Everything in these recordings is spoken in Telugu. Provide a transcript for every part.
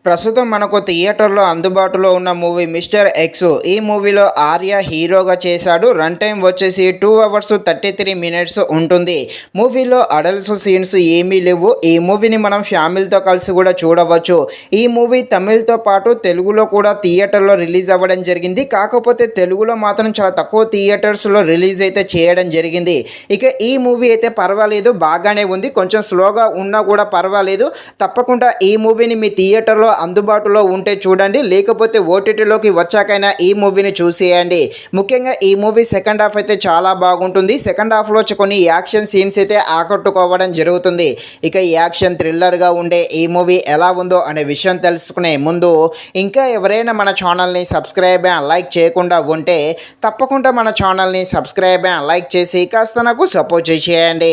ప్రస్తుతం మనకు థియేటర్‌లో అందుబాటులో ఉన్న మూవీ 'మిస్టర్ ఎక్స్'. ఈ మూవీలో ఆర్య హీరోగా చేశాడు. రన్ టైమ్ వచ్చేసి 2 అవర్స్ 33 మినిట్స్ ఉంటుంది. మూవీలో అడల్ట్స్ సీన్స్ ఏమీ లేవు. ఈ మూవీని మనం ఫ్యామిలీతో కలిసి కూడా చూడవచ్చు. ఈ మూవీ తమిళ్‌తో పాటు తెలుగులో కూడా థియేటర్‌లో రిలీజ్ అవ్వడం జరిగింది. కాకపోతే తెలుగులో మాత్రం చాలా తక్కువ థియేటర్స్‌లో రిలీజ్ అయితే చేయడం జరిగింది. ఇక ఈ మూవీ అయితే పర్వాలేదు, బాగానే ఉంది. కొంచెం స్లోగా ఉన్నా కూడా పర్వాలేదు. తప్పకుండా ఈ మూవీని మీ థియేటర్‌లో అందుబాటులో ఉంటే చూడండి, లేకపోతే ఓటీటీలోకి వచ్చాకైనా ఈ మూవీని చూసేయండి. ముఖ్యంగా ఈ మూవీ సెకండ్ హాఫ్ అయితే చాలా బాగుంటుంది. సెకండ్ హాఫ్లో కొన్ని యాక్షన్ సీన్స్ అయితే ఆకట్టుకోవడం జరుగుతుంది. ఇక యాక్షన్ థ్రిల్లర్గా ఉండే ఈ మూవీ ఎలా ఉందో అనే విషయం తెలుసుకునే ముందు ఇంకా ఎవరైనా మన ఛానల్ని సబ్స్క్రైబ్ అండ్ లైక్ చేయకుండా ఉంటే తప్పకుండా మన ఛానల్ని సబ్స్క్రైబ్ అండ్ లైక్ చేసి కాస్త నాకు సపోర్ట్ చేసేయండి.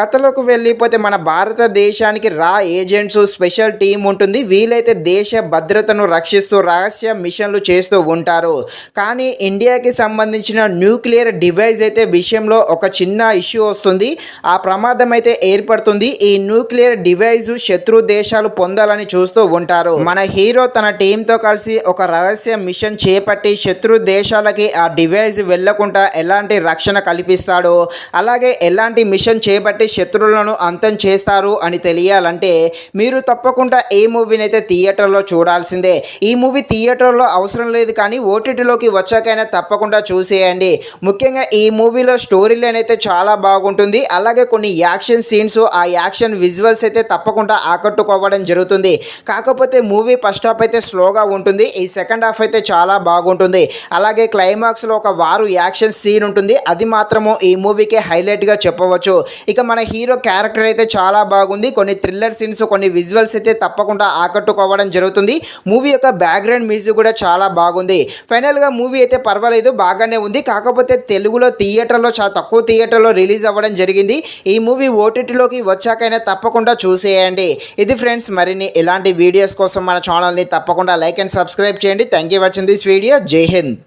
కథలోకి వెళ్ళిపోతే మన భారతదేశానికి రా ఏజెంట్స్ స్పెషల్ టీం ఉంటుంది. వీలైతే దేశ భద్రతను రక్షిస్తూ రహస్య మిషన్లు చేస్తూ ఉంటారు. కానీ ఇండియాకి సంబంధించిన న్యూక్లియర్ డివైస్ అయితే విషయంలో ఒక చిన్న ఇష్యూ వస్తుంది. ఆ ప్రమాదం అయితే ఏర్పడుతుంది. ఈ న్యూక్లియర్ డివైస్ శత్రు దేశాలు పొందాలని చూస్తూ ఉంటారు. మన హీరో తన టీంతో కలిసి ఒక రహస్య మిషన్ చేపట్టి శత్రు దేశాలకి ఆ డివైస్ వెళ్లకుండా ఎలాంటి రక్షణ కల్పిస్తాడో, అలాగే ఎలాంటి మిషన్ చేపట్టి శత్రువులను అంతం చేస్తారు అని తెలియాలంటే మీరు తప్పకుండా ఈ మూవీని అయితే థియేటర్లో చూడాల్సిందే. ఈ మూవీ థియేటర్లో అవసరం లేదు, కానీ ఓటీటీలోకి వచ్చాకైనా తప్పకుండా చూసేయండి. ముఖ్యంగా ఈ మూవీలో స్టోరీ లైన్ అయితే చాలా బాగుంటుంది. అలాగే కొన్ని యాక్షన్ సీన్స్, ఆ యాక్షన్ విజువల్స్ అయితే తప్పకుండా ఆకట్టుకోవడం జరుగుతుంది. కాకపోతే మూవీ ఫస్ట్ హాఫ్ అయితే స్లోగా ఉంటుంది. ఈ సెకండ్ హాఫ్ అయితే చాలా బాగుంటుంది. అలాగే క్లైమాక్స్లో ఒక వారు యాక్షన్ సీన్ ఉంటుంది. అది మాత్రము ఈ మూవీకి హైలైట్గా చెప్పవచ్చు. ఇక మన హీరో క్యారెక్టర్ అయితే చాలా బాగుంది. కొన్ని థ్రిల్లర్ సీన్స్, కొన్ని విజువల్స్ అయితే తప్పకుండా ఆకట్టుకోవడం జరుగుతుంది. మూవీ యొక్క బ్యాక్గ్రౌండ్ మ్యూజిక్ కూడా చాలా బాగుంది. ఫైనల్గా మూవీ అయితే పర్వాలేదు, బాగానే ఉంది. కాకపోతే తెలుగులో థియేటర్లో చాలా తక్కువ థియేటర్లో రిలీజ్ అవ్వడం జరిగింది. ఈ మూవీ ఓటీటీలోకి వచ్చాకైనా తప్పకుండా చూసేయండి. ఇది ఫ్రెండ్స్, మరిన్ని ఇలాంటి వీడియోస్ కోసం మన ఛానల్ని తప్పకుండా లైక్ అండ్ సబ్స్క్రైబ్ చేయండి. Thank you watching this video. జై హింద్.